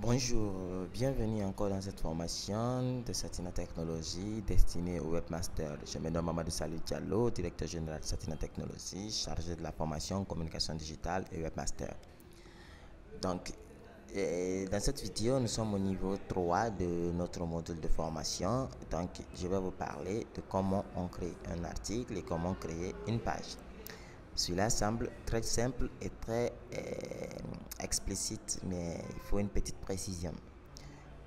Bonjour, bienvenue encore dans cette formation de Satina Technologies destinée au webmaster. Je me nomme Mamadou Salou Diallo, directeur général de Satina Technologies, chargé de la formation communication digitale et webmaster. Donc, dans cette vidéo, nous sommes au niveau 3 de notre module de formation. Donc, je vais vous parler de comment on crée un article et comment créer une page. Cela semble très simple et très explicite, mais il faut une petite précision.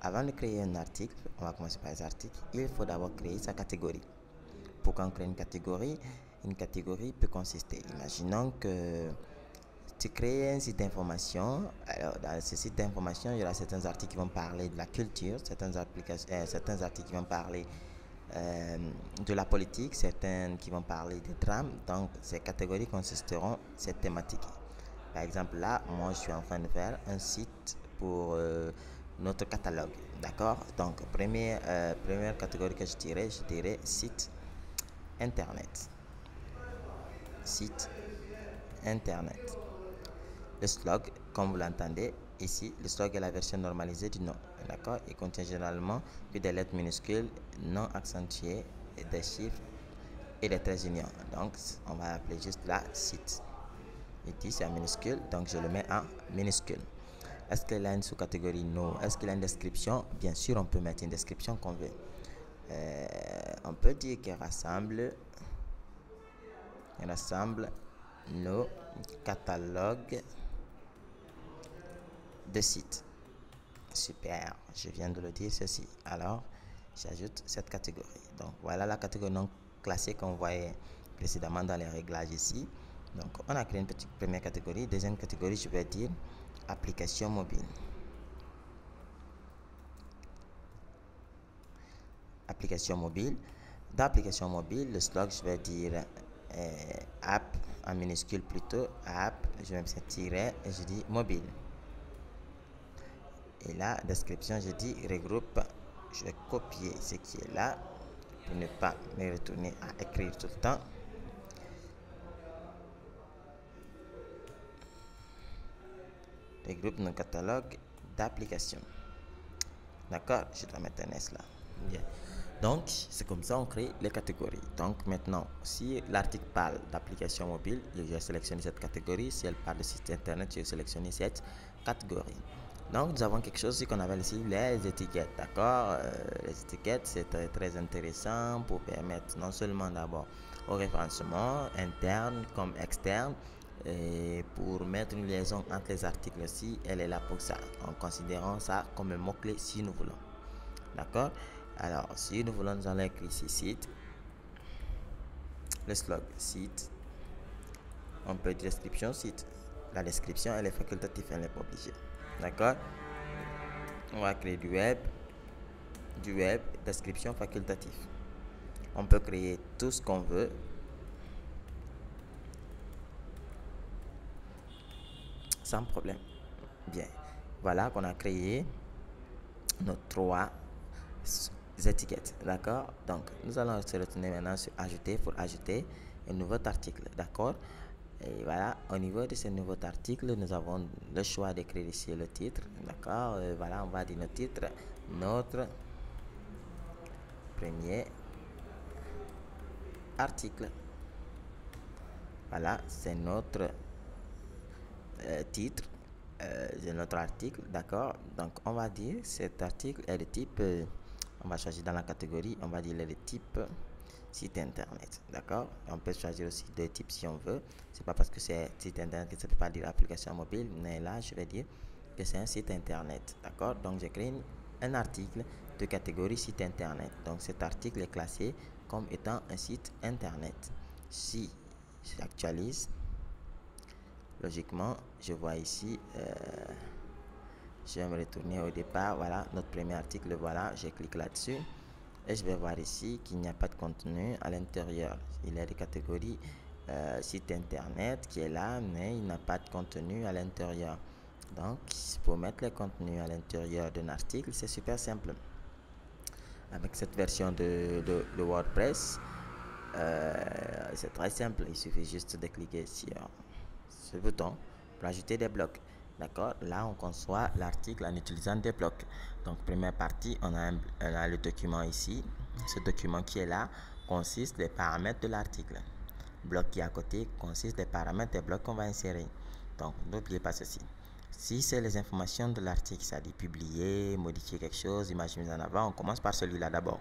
Avant de créer un article, on va commencer par les articles, il faut d'abord créer sa catégorie. Pour qu'on crée une catégorie peut consister, imaginons que tu crées un site d'information. Alors, dans ce site d'information, il y aura certains articles qui vont parler de la culture, certains articles qui vont parler de la politique, certains qui vont parler des drames. Donc, ces catégories consisteront cette thématique. Par exemple, là, moi, je suis en train de faire un site pour notre catalogue. D'accord? Donc, première catégorie que je dirais site internet. Site internet. Le slog, comme vous l'entendez, ici, le slog est la version normalisée du nom. D'accord? Il contient généralement que des lettres minuscules, non accentuées, et des chiffres et des traits unions. Donc, on va appeler juste là site. Ici, c'est en minuscule, donc je le mets en minuscule. Est-ce qu'il a une sous-catégorie? Non. Est-ce qu'il a une description? Bien sûr, on peut mettre une description qu'on veut. On peut dire qu'il rassemble nos catalogues de sites. Super, je viens de le dire ceci. Alors, j'ajoute cette catégorie. Donc, voilà la catégorie non classée qu'on voyait précédemment dans les réglages ici. Donc, on a créé une petite première catégorie. Deuxième catégorie, je vais dire application mobile. Application mobile. Dans application mobile, le slog, je vais dire app en minuscule plutôt. App, je vais mettre tiret et je dis mobile. Et la description, je dis regroupe. Je vais copier ce qui est là pour ne pas me retourner à écrire tout le temps. Regroupe nos catalogues d'applications. D'accord? Je dois mettre un S là. Bien. Donc, c'est comme ça on crée les catégories. Donc, maintenant, si l'article parle d'application mobile, je vais sélectionner cette catégorie. Si elle parle de site internet, je vais sélectionner cette catégorie. Donc, nous avons quelque chose aussi qu'on appelle ici les étiquettes. D'accord? Les étiquettes, c'est très, très intéressant pour permettre non seulement d'abord au référencement interne comme externe, et pour mettre une liaison entre les articles aussi, elle est là pour ça, en considérant ça comme un mot-clé si nous voulons. D'accord? Alors, si nous voulons, nous allons écrire ici site, le slog site, on peut dire description site. La description, elle est facultative, elle n'est pas obligée. D'accord? On va créer du web, description facultative. On peut créer tout ce qu'on veut. Sans problème. Bien. Voilà qu'on a créé nos 3 étiquettes. D'accord? Donc, nous allons se retourner maintenant sur ajouter pour ajouter un nouveau article. D'accord? Et voilà, au niveau de ce nouveau article, nous avons le choix d'écrire ici le titre. D'accord? Voilà, on va dire le titre. Notre premier article. Voilà, c'est notre titre de notre article. D'accord? Donc, on va dire cet article est de type, on va choisir dans la catégorie, on va dire le type site internet. D'accord? On peut choisir aussi deux types si on veut. C'est pas parce que c'est site internet que ça peut pas dire application mobile, mais là, je vais dire que c'est un site internet. D'accord? Donc, j'ai créé un article de catégorie site internet. Donc, cet article est classé comme étant un site internet. Si j'actualise, logiquement, je vois ici, je vais me retourner au départ. Voilà, notre premier article, voilà, je clique là-dessus. Et je vais voir ici qu'il n'y a pas de contenu à l'intérieur. Il y a des catégories site internet qui est là, mais il n'a pas de contenu à l'intérieur. Donc, pour mettre le contenu à l'intérieur d'un article, c'est super simple. Avec cette version de WordPress, c'est très simple. Il suffit juste de cliquer sur ce bouton pour ajouter des blocs. D'accord? Là, on conçoit l'article en utilisant des blocs. Donc, première partie, on a le document ici. Ce document qui est là consiste des paramètres de l'article. Bloc qui est à côté consiste des paramètres des blocs qu'on va insérer. Donc, n'oubliez pas ceci. Si c'est les informations de l'article, c'est-à-dire publier, modifier quelque chose, image mise en avant, on commence par celui-là d'abord.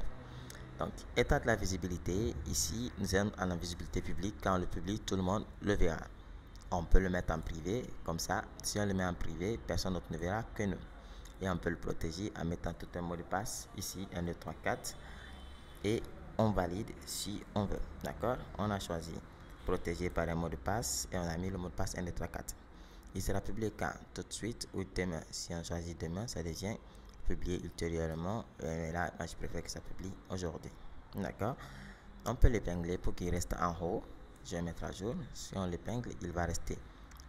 Donc, état de la visibilité, ici, nous sommes en la visibilité publique. Quand on le publie, tout le monde le verra. On peut le mettre en privé, comme ça, si on le met en privé, personne d'autre ne verra que nous. Et on peut le protéger en mettant tout un mot de passe, ici, 1, 2, 3, 4. Et on valide si on veut. D'accord? On a choisi protéger par un mot de passe et on a mis le mot de passe 1, 2, 3, 4. Il sera publié quand? Tout de suite ou demain. Si on choisit demain, ça devient publié ultérieurement. Mais là, moi, je préfère que ça publie aujourd'hui. D'accord? On peut l'épingler pour qu'il reste en haut. Je vais mettre à jour. Si on l'épingle, il va rester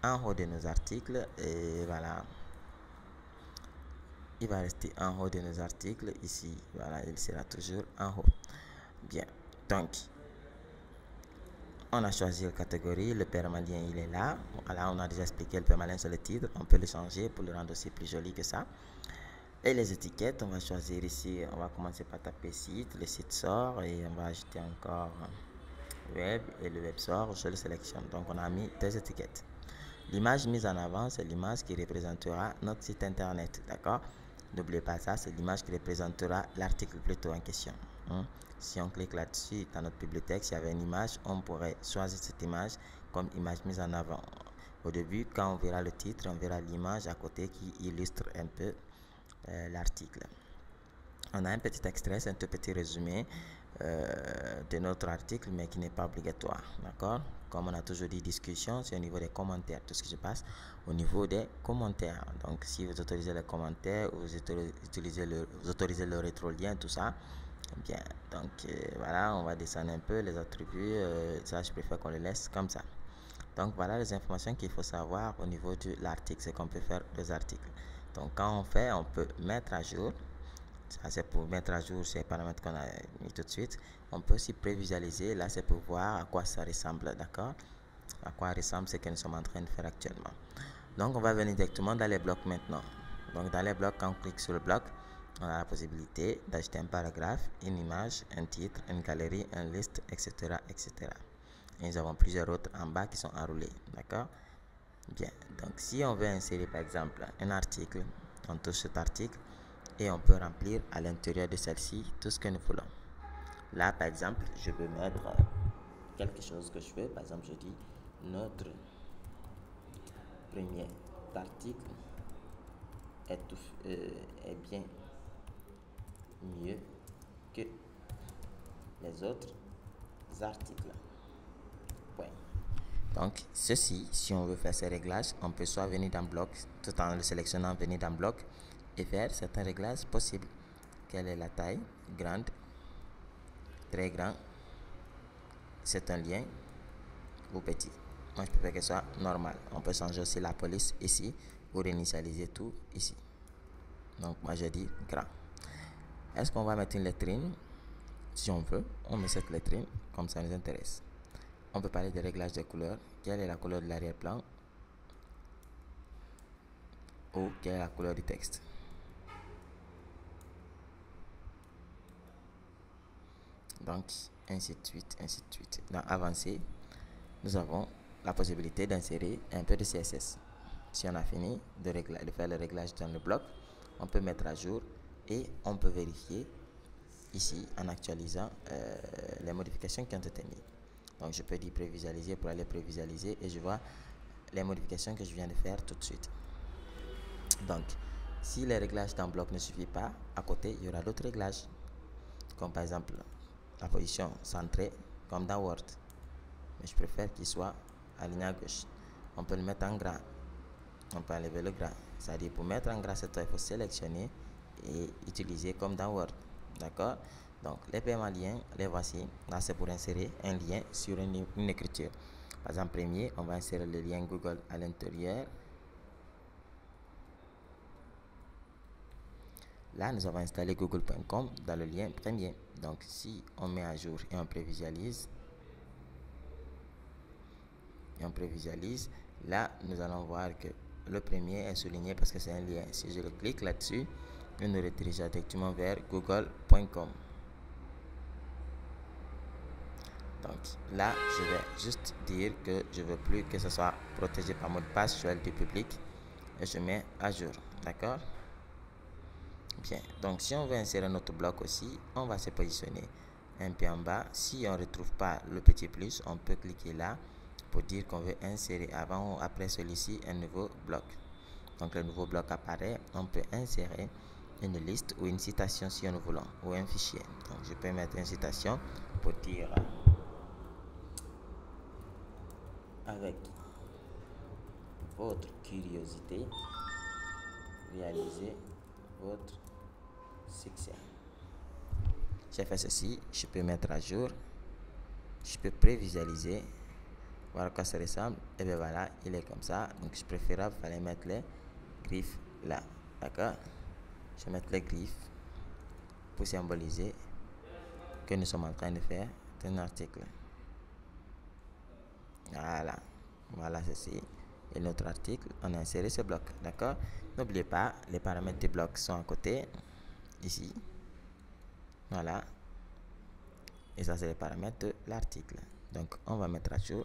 en haut de nos articles. Et voilà. Il va rester en haut de nos articles. Ici, voilà, il sera toujours en haut. Bien. Donc, on a choisi la catégorie, le permalien il est là. Voilà, on a déjà expliqué le permalien sur le titre. On peut le changer pour le rendre aussi plus joli que ça. Et les étiquettes, on va choisir ici, on va commencer par taper site, le site sort et on va ajouter encore web et le web sort, je le sélectionne. Donc on a mis deux étiquettes. L'image mise en avant, c'est l'image qui représentera notre site internet, d'accord? N'oubliez pas ça, c'est l'image qui représentera l'article plutôt en question. Si on clique là-dessus, dans notre bibliothèque, s'il y avait une image, on pourrait choisir cette image comme image mise en avant. Au début, quand on verra le titre, on verra l'image à côté qui illustre un peu l'article. On a un petit extrait, c'est un tout petit résumé de notre article, mais qui n'est pas obligatoire. D'accord? Comme on a toujours dit, discussion, c'est au niveau des commentaires. Tout ce qui se passe au niveau des commentaires. Donc, si vous autorisez les commentaires, vous autorisez le rétro-lien, tout ça. Bien, donc voilà, on va descendre un peu les attributs. Ça, je préfère qu'on les laisse comme ça. Donc, voilà les informations qu'il faut savoir au niveau de l'article. C'est qu'on peut faire des articles. Donc, quand on fait, on peut mettre à jour. Ça, c'est pour mettre à jour ces paramètres qu'on a mis tout de suite. On peut aussi prévisualiser. Là, c'est pour voir à quoi ça ressemble, d'accord? À quoi ressemble ce que nous sommes en train de faire actuellement. Donc, on va venir directement dans les blocs maintenant. Donc, dans les blocs, quand on clique sur le bloc, on a la possibilité d'ajouter un paragraphe, une image, un titre, une galerie, une liste, etc., etc. Et nous avons plusieurs autres en bas qui sont enroulés, d'accord? Bien, donc si on veut insérer par exemple un article, on touche cet article et on peut remplir à l'intérieur de celle-ci tout ce que nous voulons. Là, par exemple, je peux mettre quelque chose que je veux. Par exemple, je dis notre premier article est bien mieux que les autres articles. Point. Donc, ceci, si on veut faire ces réglages, on peut soit venir dans bloc, tout en le sélectionnant, venir dans bloc et faire certains réglages possibles. Quelle est la taille? Grande, très grand, c'est un lien ou petit. Moi, je préfère que ce soit normal. On peut changer aussi la police ici ou réinitialiser tout ici. Donc, moi, je dis grand. Est-ce qu'on va mettre une lettrine? Si on veut, on met cette lettrine, comme ça nous intéresse. On peut parler de réglage de couleurs. Quelle est la couleur de l'arrière-plan? Ou quelle est la couleur du texte? Donc, ainsi de suite, ainsi de suite. Dans Avancer, nous avons la possibilité d'insérer un peu de CSS. Si on a fini de faire le réglage dans le bloc, on peut mettre à jour et on peut vérifier ici en actualisant les modifications qui ont été mises. Donc, je peux dire prévisualiser pour aller prévisualiser et je vois les modifications que je viens de faire tout de suite. Donc, si les réglages dans bloc ne suffisent pas, à côté, il y aura d'autres réglages, comme par exemple la position centrée, comme dans Word. Mais je préfère qu'il soit aligné à gauche. On peut le mettre en grand. On peut enlever le grand. C'est-à-dire, pour mettre en grand cette fois, il faut sélectionner et utiliser comme dans Word. D'accord? Donc, les permaliens, les voici. Là, c'est pour insérer un lien sur une écriture. Par exemple, premier, on va insérer le lien Google à l'intérieur. Là, nous avons installé google.com dans le lien premier. Donc, si on met à jour et on prévisualise, là, nous allons voir que le premier est souligné parce que c'est un lien. Si je le clique là-dessus, il nous redirige directement vers google.com. Donc là, je vais juste dire que je veux plus que ce soit protégé par mot de passe, je vais le public et je mets à jour. D'accord? Bien, donc si on veut insérer notre bloc aussi, on va se positionner un peu en bas. Si on ne retrouve pas le petit plus, on peut cliquer là pour dire qu'on veut insérer avant ou après celui-ci un nouveau bloc. Donc le nouveau bloc apparaît, on peut insérer une liste ou une citation si nous voulons, ou un fichier. Donc je peux mettre une citation pour dire avec votre curiosité, réalisez votre succès. J'ai fait ceci, je peux mettre à jour, je peux prévisualiser, voir à quoi ça ressemble, et bien voilà, il est comme ça. Donc je préfère, il fallait mettre les griffes là, d'accord? Je vais mettre les griffes pour symboliser que nous sommes en train de faire un article. Voilà ceci. Et notre article, on a inséré ce bloc, d'accord? N'oubliez pas, les paramètres du bloc sont à côté, ici. Voilà. Et ça, c'est les paramètres de l'article. Donc, on va mettre à jour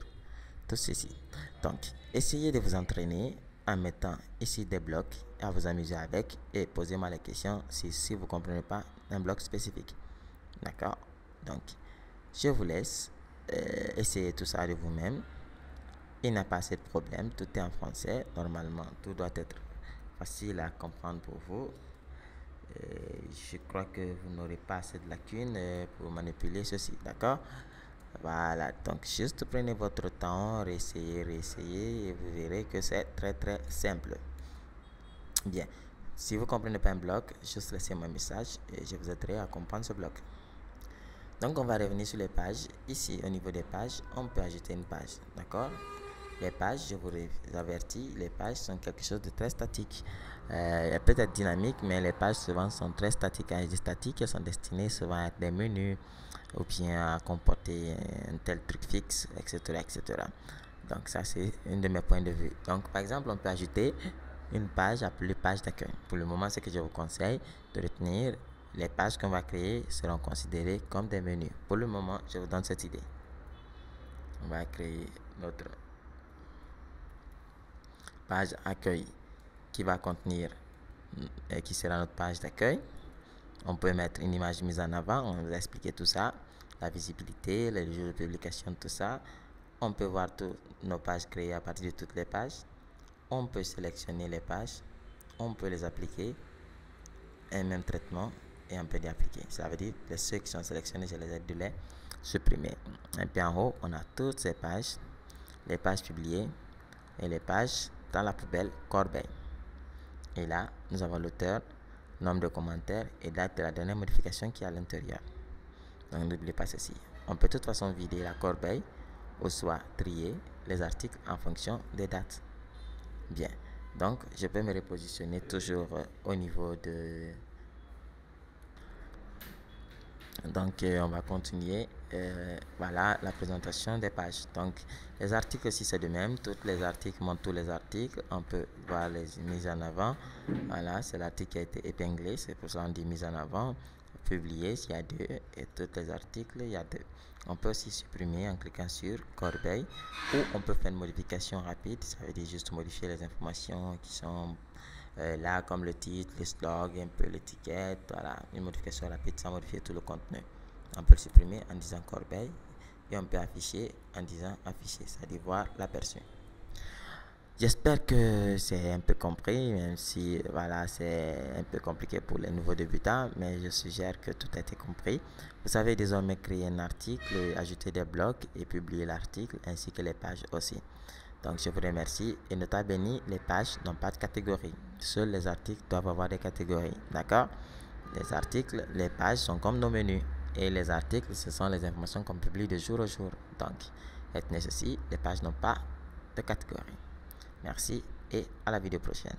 tout ceci. Donc, essayez de vous entraîner en mettant ici des blocs, à vous amuser avec et posez-moi la question si vous ne comprenez pas un bloc spécifique. D'accord? Donc, je vous laisse essayer tout ça de vous-même. Il n'y a pas assez de problème, tout est en français. Normalement, tout doit être facile à comprendre pour vous. Je crois que vous n'aurez pas assez de lacunes pour manipuler ceci, d'accord? Voilà, donc juste prenez votre temps, réessayez et vous verrez que c'est très simple. Bien, si vous ne comprenez pas un bloc, juste laissez-moi un message et je vous aiderai à comprendre ce bloc. Donc on va revenir sur les pages. Ici, au niveau des pages, on peut ajouter une page, d'accord? Les pages, je vous avertis, les pages sont quelque chose de très statique. Elle peut être dynamique, mais les pages souvent sont très statiques. Quand je dis statiques, elles sont destinées souvent à être des menus ou bien à comporter un tel truc fixe, etc. Donc ça, c'est un de mes points de vue. Donc par exemple, on peut ajouter une page appelée page d'accueil. Pour le moment, ce que je vous conseille de retenir, les pages qu'on va créer seront considérées comme des menus. Pour le moment, je vous donne cette idée. On va créer notre page accueil qui va contenir et qui sera notre page d'accueil. On peut mettre une image mise en avant, on vous a expliqué tout ça, la visibilité, les jours de publication, tout ça. On peut voir toutes nos pages créées à partir de toutes les pages. On peut sélectionner les pages, on peut les appliquer, un même traitement et on peut les appliquer. Ça veut dire que ceux qui sont sélectionnés, je les aide de les supprimer. Et puis en haut, on a toutes ces pages, les pages publiées et les pages dans la poubelle corbeille. Et là, nous avons l'auteur, nombre de commentaires et date de la dernière modification qui est à l'intérieur. Donc n'oubliez pas ceci. On peut de toute façon vider la corbeille ou soit trier les articles en fonction des dates. Bien, donc je peux me repositionner toujours au niveau de... Donc on va continuer. Voilà la présentation des pages. Donc les articles aussi c'est de même. Tous les articles montrent tous les articles. On peut voir les mises en avant. Voilà, c'est l'article qui a été épinglé. C'est pour ça qu'on dit mise en avant. Publier, s'il y a deux. Et tous les articles, il y a deux. On peut aussi supprimer en cliquant sur corbeille. Ou on peut faire une modification rapide. Ça veut dire juste modifier les informations qui sont là, comme le titre, le slog, un peu l'étiquette. Voilà, une modification rapide sans modifier tout le contenu. On peut le supprimer en disant corbeille et on peut afficher en disant afficher, c'est-à-dire voir l'aperçu. J'espère que c'est un peu compris, même si voilà, c'est un peu compliqué pour les nouveaux débutants, mais je suggère que tout a été compris. Vous savez désormais créer un article, ajouter des blocs et publier l'article ainsi que les pages aussi. Donc je vous remercie et nota bene, les pages n'ont pas de catégorie. Seuls les articles doivent avoir des catégories, d'accord? Les articles, les pages sont comme nos menus et les articles, ce sont les informations qu'on publie de jour au jour. Donc, retenez ceci, les pages n'ont pas de catégorie. Merci et à la vidéo prochaine.